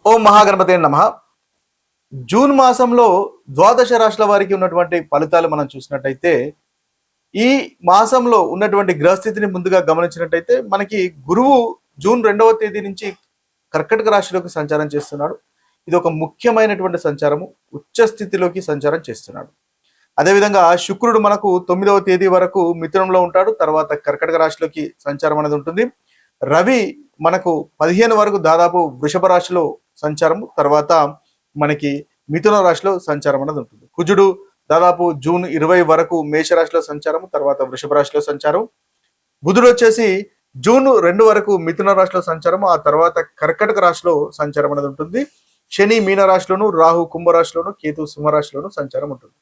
ఓం మహాగణపతే నమః. జూన్ మాసంలో ద్వాదశ రాశుల వారికి ఉన్నటువంటి ఫలితాలు మనం చూసినట్టయితే, ఈ మాసంలో ఉన్నటువంటి గ్రహస్థితిని ముందుగా గమనించినట్టయితే మనకి గురువు జూన్ 2వ తేదీ నుంచి కర్కటక రాశిలోకి సంచారం చేస్తున్నాడు. ఇది ఒక ముఖ్యమైనటువంటి సంచారము. ఉచ్చ స్థితిలోకి సంచారం చేస్తున్నాడు. అదేవిధంగా శుక్రుడు మనకు 9వ తేదీ వరకు మిథునంలో ఉంటాడు. తర్వాత కర్కటక రాశిలోకి సంచారం అనేది ఉంటుంది. రవి మనకు 15 వరకు దాదాపు వృషభ రాశిలో సంచారము, తర్వాత మనకి మిథున రాశిలో సంచారం అనేది ఉంటుంది. కుజుడు దాదాపు జూన్ 20 వరకు మేషరాశిలో సంచారము, తర్వాత వృషభ రాశిలో సంచారం. బుధుడు వచ్చేసి జూన్ 2 వరకు మిథున రాశిలో సంచారము, ఆ తర్వాత కర్కటక రాశిలో సంచారం అనేది ఉంటుంది. శని మీన రాశిలోను, రాహు కుంభరాశిలోను, కేతు సింహరాశిలోను సంచారం ఉంటుంది.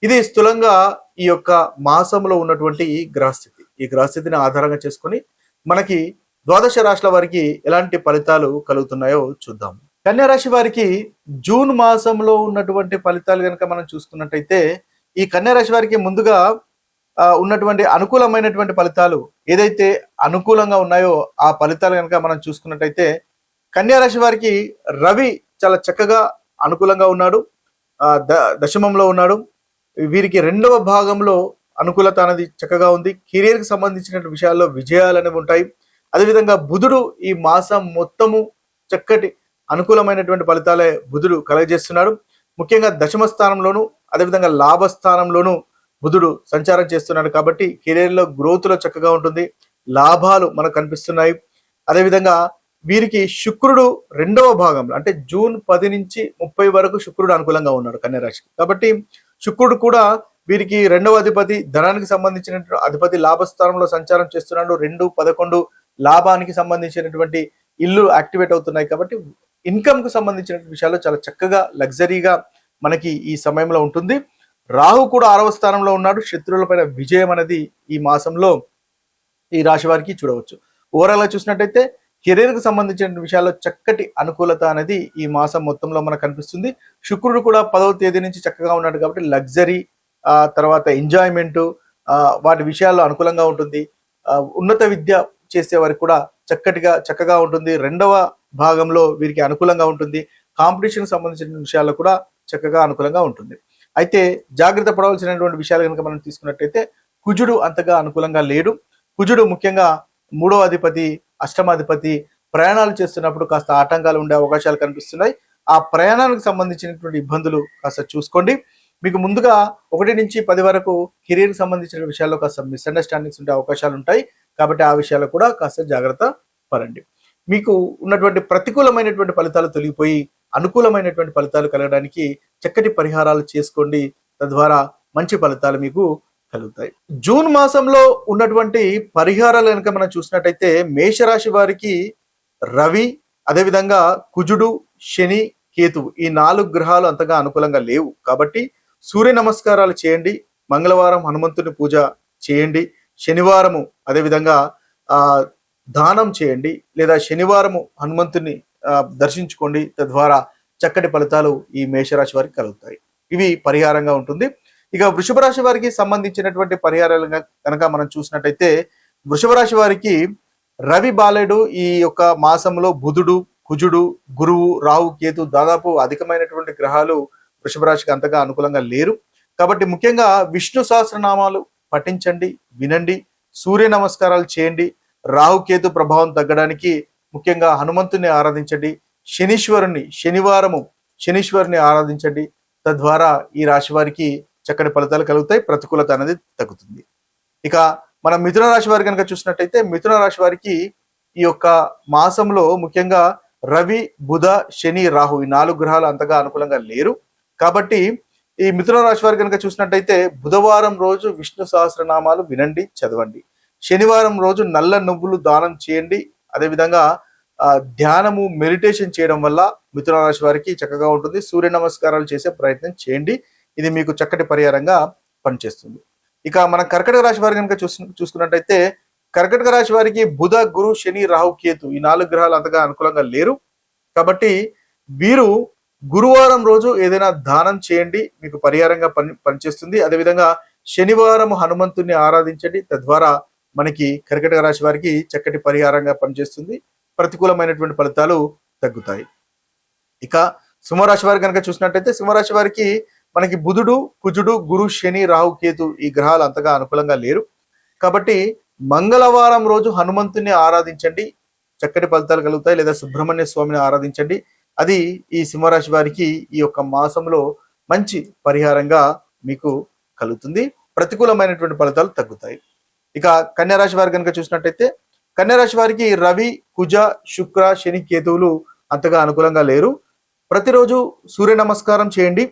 ఇది స్థూలంగా ఈ యొక్క మాసంలో ఉన్నటువంటి గ్రహస్థితి. ఈ గ్రహస్థితిని ఆధారంగా చేసుకొని మనకి ద్వాదశ రాశుల వారికి ఎలాంటి ఫలితాలు కలుగుతున్నాయో చూద్దాం. కన్యా రాశి వారికి జూన్ మాసంలో ఉన్నటువంటి ఫలితాలు కనుక మనం చూసుకున్నట్టయితే, ఈ కన్యా రాశి వారికి ముందుగా ఉన్నటువంటి అనుకూలమైనటువంటి ఫలితాలు ఏదైతే అనుకూలంగా ఉన్నాయో ఆ ఫలితాలు కనుక మనం చూసుకున్నట్టయితే, కన్యా రాశి వారికి రవి చాలా చక్కగా అనుకూలంగా ఉన్నాడు. దశమంలో ఉన్నాడు. వీరికి 2వ భాగంలో అనుకూలత అనేది చక్కగా ఉంది. కెరీర్కి సంబంధించిన విషయాల్లో విజయాలు అనేవి ఉంటాయి. అదేవిధంగా బుధుడు ఈ మాసం మొత్తము చక్కటి అనుకూలమైనటువంటి ఫలితాలే బుధుడు కలగజేస్తున్నాడు. ముఖ్యంగా దశమ స్థానంలోను, అదేవిధంగా లాభస్థానంలోను బుధుడు సంచారం చేస్తున్నాడు. కాబట్టి కెరీర్లో గ్రోత్లో చక్కగా ఉంటుంది. లాభాలు మనకు కనిపిస్తున్నాయి. అదేవిధంగా వీరికి శుక్రుడు 2వ భాగంలో అంటే జూన్ 10 నుంచి 30 వరకు శుక్రుడు అనుకూలంగా ఉన్నాడు కన్యా రాశికి. కాబట్టి శుక్రుడు కూడా వీరికి 2వ అధిపతి, ధనానికి సంబంధించిన అధిపతి లాభస్థానంలో సంచారం చేస్తున్నాడు. 2, 11 లాభానికి సంబంధించినటువంటి ఇల్లు యాక్టివేట్ అవుతున్నాయి. కాబట్టి ఇన్కమ్ కు సంబంధించిన విషయాల్లో చాలా చక్కగా లగ్జరీగా మనకి ఈ సమయంలో ఉంటుంది. రాహు కూడా 6వ స్థానంలో ఉన్నాడు. శత్రువులపైన విజయం అనేది ఈ మాసంలో ఈ రాశి వారికి చూడవచ్చు. ఓవరాల్ గా చూసినట్టయితే కెరీర్ కు సంబంధించిన విషయాల్లో చక్కటి అనుకూలత అనేది ఈ మాసం మొత్తంలో మనకు కనిపిస్తుంది. శుక్రుడు కూడా 10వ తేదీ నుంచి చక్కగా ఉన్నాడు. కాబట్టి లగ్జరీ, తర్వాత ఎంజాయ్మెంట్, వాటి విషయాల్లో అనుకూలంగా ఉంటుంది. ఉన్నత విద్య చేసే వారికి కూడా చక్కగా ఉంటుంది. 2వ భాగంలో వీరికి అనుకూలంగా ఉంటుంది. కాంపిటీషన్ సంబంధించిన విషయాల్లో కూడా చక్కగా అనుకూలంగా ఉంటుంది. అయితే జాగ్రత్త పడవలసినటువంటి విషయాలు కనుక మనం తీసుకున్నట్టయితే, కుజుడు అంతగా అనుకూలంగా లేడు. కుజుడు ముఖ్యంగా 3వ అధిపతి, అష్టమాధిపతి. ప్రయాణాలు చేస్తున్నప్పుడు కాస్త ఆటంకాలు ఉండే అవకాశాలు కనిపిస్తున్నాయి. ఆ ప్రయాణానికి సంబంధించినటువంటి ఇబ్బందులు కాస్త చూసుకోండి. మీకు ముందుగా 1 నుంచి 10 వరకు కెరీర్కి సంబంధించిన విషయాల్లో కాస్త మిస్అండర్స్టాండింగ్స్ ఉండే అవకాశాలు ఉంటాయి. కాబట్టి ఆ విషయాలు కూడా కాస్త జాగ్రత్త పడండి. మీకు ఉన్నటువంటి ప్రతికూలమైనటువంటి ఫలితాలు తొలగిపోయి అనుకూలమైనటువంటి ఫలితాలు కలగడానికి చక్కటి పరిహారాలు చేసుకోండి. తద్వారా మంచి ఫలితాలు మీకు కలుగుతాయి. జూన్ మాసంలో ఉన్నటువంటి పరిహారాలు కనుక మనం చూసినట్టయితే, మేషరాశి వారికి రవి, అదేవిధంగా కుజుడు, శని, కేతువు ఈ 4 గ్రహాలు అంతగా అనుకూలంగా లేవు. కాబట్టి సూర్య నమస్కారాలు చేయండి. మంగళవారం హనుమంతుని పూజ చేయండి. శనివారము అదేవిధంగా దానం చేయండి, లేదా శనివారము హనుమంతుని దర్శించుకోండి. తద్వారా చక్కటి ఫలితాలు ఈ మేషరాశి వారికి కలుగుతాయి. ఇవి పరిహారంగా ఉంటుంది. ఇక వృషభ రాశి వారికి సంబంధించినటువంటి పరిహారాలు కనుక మనం చూసినట్టయితే, వృషభ రాశి వారికి రవి బాలేడు. ఈ యొక్క మాసంలో బుధుడు, కుజుడు, గురువు, రాహు, కేతు దాదాపు అధికమైనటువంటి గ్రహాలు వృషభ రాశికి అంతగా అనుకూలంగా లేరు. కాబట్టి ముఖ్యంగా విష్ణు సహస్రనామాలు పఠించండి, వినండి, సూర్య నమస్కారాలు చేయండి. రాహు కేతు ప్రభావం తగ్గడానికి ముఖ్యంగా హనుమంతుని ఆరాధించండి. శనీశ్వరుని ఆరాధించండి. తద్వారా ఈ రాశి వారికి చక్కటి ఫలితాలు కలుగుతాయి. ప్రతికూలత అనేది తగ్గుతుంది. ఇక మనం మిథున రాశి వారి కనుక చూసినట్టయితే, మిథున రాశి వారికి ఈ యొక్క మాసంలో ముఖ్యంగా రవి, బుధ, శని, రాహు ఈ 4 గ్రహాలు అంతగా అనుకూలంగా లేరు. కాబట్టి ఈ మిథున రాశి వారి కనుక చూసినట్టయితే, బుధవారం రోజు విష్ణు సహస్రనామాలు వినండి, చదవండి. శనివారం రోజు నల్ల నువ్వులు దానం చేయండి. అదేవిధంగా ధ్యానము, మెడిటేషన్ చేయడం వల్ల మిథున రాశి వారికి చక్కగా ఉంటుంది. సూర్య నమస్కారాలు చేసే ప్రయత్నం చేయండి. ఇది మీకు చక్కటి పరిహారంగా పనిచేస్తుంది. ఇక మన కర్కటక రాశి వారి కనుక చూసుకున్నట్టయితే, కర్కటక రాశి వారికి బుధ, గురు, శని, రాహు, కేతు ఈ 4 గ్రహాలు అంతగా అనుకూలంగా లేరు. కాబట్టి వీరు గురువారం రోజు ఏదైనా దానం చేయండి, మీకు పరిహారంగా పనిచేస్తుంది. అదేవిధంగా శనివారం హనుమంతుని ఆరాధించండి. తద్వారా మనకి కర్కటక రాశి వారికి చక్కటి పరిహారంగా పనిచేస్తుంది. ప్రతికూలమైనటువంటి ఫలితాలు తగ్గుతాయి. ఇక సింహరాశి వారి కనుక చూసినట్టయితే సింహరాశి వారికి మనకి బుధుడు, కుజుడు, గురు, శని, రాహు, కేతు ఈ గ్రహాలు అంతగా అనుకూలంగా లేరు. కాబట్టి మంగళవారం రోజు హనుమంతుని ఆరాధించండి, చక్కటి ఫలితాలు కలుగుతాయి. లేదా సుబ్రహ్మణ్య స్వామిని ఆరాధించండి. అది ఈ సింహరాశి వారికి ఈ యొక్క మాసంలో మంచి పరిహారంగా మీకు కలుగుతుంది. ప్రతికూలమైనటువంటి ఫలితాలు తగ్గుతాయి. ఇక కన్యారాశి వారి కనుక చూసినట్టయితే కన్యారాశి వారికి రవి, కుజ, శుక్ర, శని, కేతువులు అంతగా అనుకూలంగా లేరు. ప్రతిరోజు సూర్య నమస్కారం చేయండి.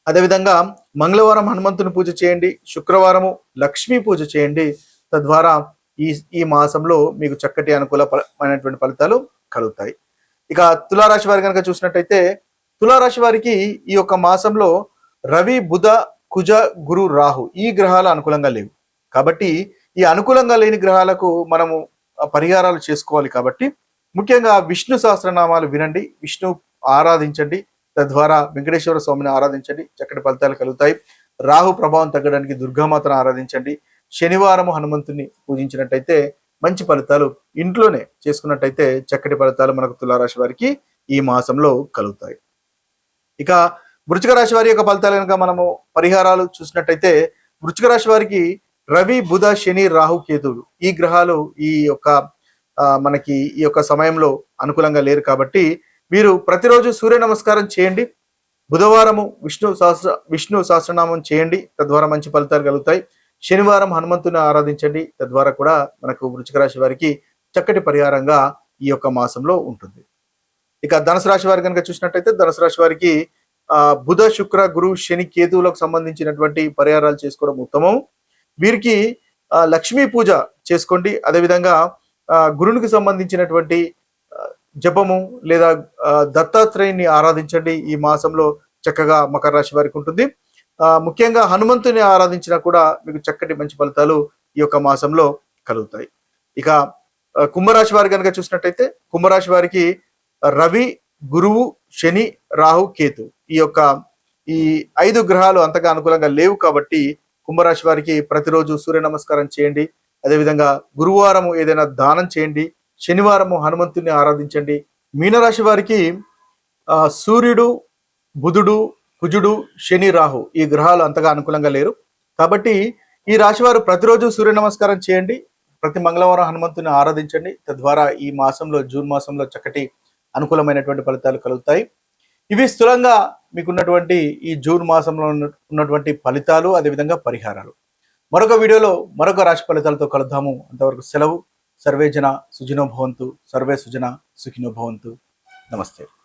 అదేవిధంగా మంగళవారం హనుమంతుని పూజ చేయండి, శుక్రవారము లక్ష్మీ పూజ చేయండి. తద్వారా ఈ మాసంలో మీకు చక్కటి అనుకూలమైనటువంటి ఫలితాలు కలుగుతాయి. ఇక తులారాశి వారి కనుక చూసినట్టయితే తులారాశి వారికి ఈ యొక్క మాసంలో రవి, బుధ, కుజ, గురు, రాహు ఈ గ్రహాలు అనుకూలంగా లేవు. కాబట్టి ఈ అనుకూలంగా లేని గ్రహాలకు మనము పరిహారాలు చేసుకోవాలి. కాబట్టి ముఖ్యంగా విష్ణు సహస్రనామాలు వినండి, విష్ణు ఆరాధించండి. తద్వారా వెంకటేశ్వర స్వామిని ఆరాధించండి, చక్కటి ఫలితాలు కలుగుతాయి. రాహు ప్రభావం తగ్గడానికి దుర్గామాతను ఆరాధించండి. శనివారము హనుమంతుని పూజించినట్టయితే మంచి ఫలితాలు, ఇంట్లోనే చేసుకున్నట్టయితే చక్కటి ఫలితాలు మనకు తులారాశి వారికి ఈ మాసంలో కలుగుతాయి. ఇక వృశ్చిక రాశి వారి యొక్క ఫలితాలు కనుక మనము పరిహారాలు చూసినట్టయితే వృశ్చిక రాశి వారికి రవి, బుధ, శని, రాహు, కేతువులు ఈ గ్రహాలు ఈ యొక్క మనకి ఈ యొక్క సమయంలో అనుకూలంగా లేరు. కాబట్టి మీరు ప్రతిరోజు సూర్య నమస్కారం చేయండి. బుధవారము విష్ణు సహస్రనామం చేయండి, తద్వారా మంచి ఫలితాలు కలుగుతాయి. శనివారం హనుమంతుని ఆరాధించండి, తద్వారా కూడా మనకు వృశ్చిక రాశి వారికి చక్కటి పరిహారంగా ఈ యొక్క మాసంలో ఉంటుంది. ఇక ధనుసు రాశి వారి కనుక చూసినట్టయితే ధనుసు రాశి వారికి బుధ, శుక్ర, గురు, శని, కేతువులకు సంబంధించినటువంటి పరిహారాలు చేసుకోవడం ఉత్తమం. వీరికి లక్ష్మీ పూజ చేసుకోండి. అదేవిధంగా గురునికి సంబంధించినటువంటి జపము లేదా దత్తాత్రేయుని ఆరాధించండి. ఈ మాసంలో చక్కగా మకర రాశి వారికి ఉంటుంది. ముఖ్యంగా హనుమంతుని ఆరాధించినా కూడా మీకు చక్కటి మంచి ఫలితాలు ఈ యొక్క మాసంలో కలుగుతాయి. ఇక కుంభరాశి వారి కనుక చూసినట్టయితే కుంభరాశి వారికి రవి, గురువు, శని, రాహు, కేతు ఈ 5 గ్రహాలు అంతగా అనుకూలంగా లేవు. కాబట్టి కుంభరాశి వారికి ప్రతిరోజు సూర్య నమస్కారం చేయండి. అదేవిధంగా గురువారము ఏదైనా దానం చేయండి. శనివారము హనుమంతుని ఆరాధించండి. మీనరాశి వారికి సూర్యుడు, బుధుడు, కుజుడు, శని, రాహు ఈ గ్రహాలు అంతగా అనుకూలంగా లేరు. కాబట్టి ఈ రాశి వారు ప్రతిరోజు సూర్య నమస్కారం చేయండి. ప్రతి మంగళవారం హనుమంతుని ఆరాధించండి. తద్వారా ఈ మాసంలో జూన్ మాసంలో చక్కటి అనుకూలమైనటువంటి ఫలితాలు కలుగుతాయి. ఇవి స్థూలంగా మీకున్నటువంటి ఈ జూన్ మాసంలో ఉన్నటువంటి ఫలితాలు, అదేవిధంగా పరిహారాలు. మరొక వీడియోలో మరొక రాశి ఫలితాలతో కలుద్దాము. అంతవరకు సెలవు. సర్వే జన సుఖినో భవంతు, సర్వే సుజన సుఖినో భవంతు. నమస్తే.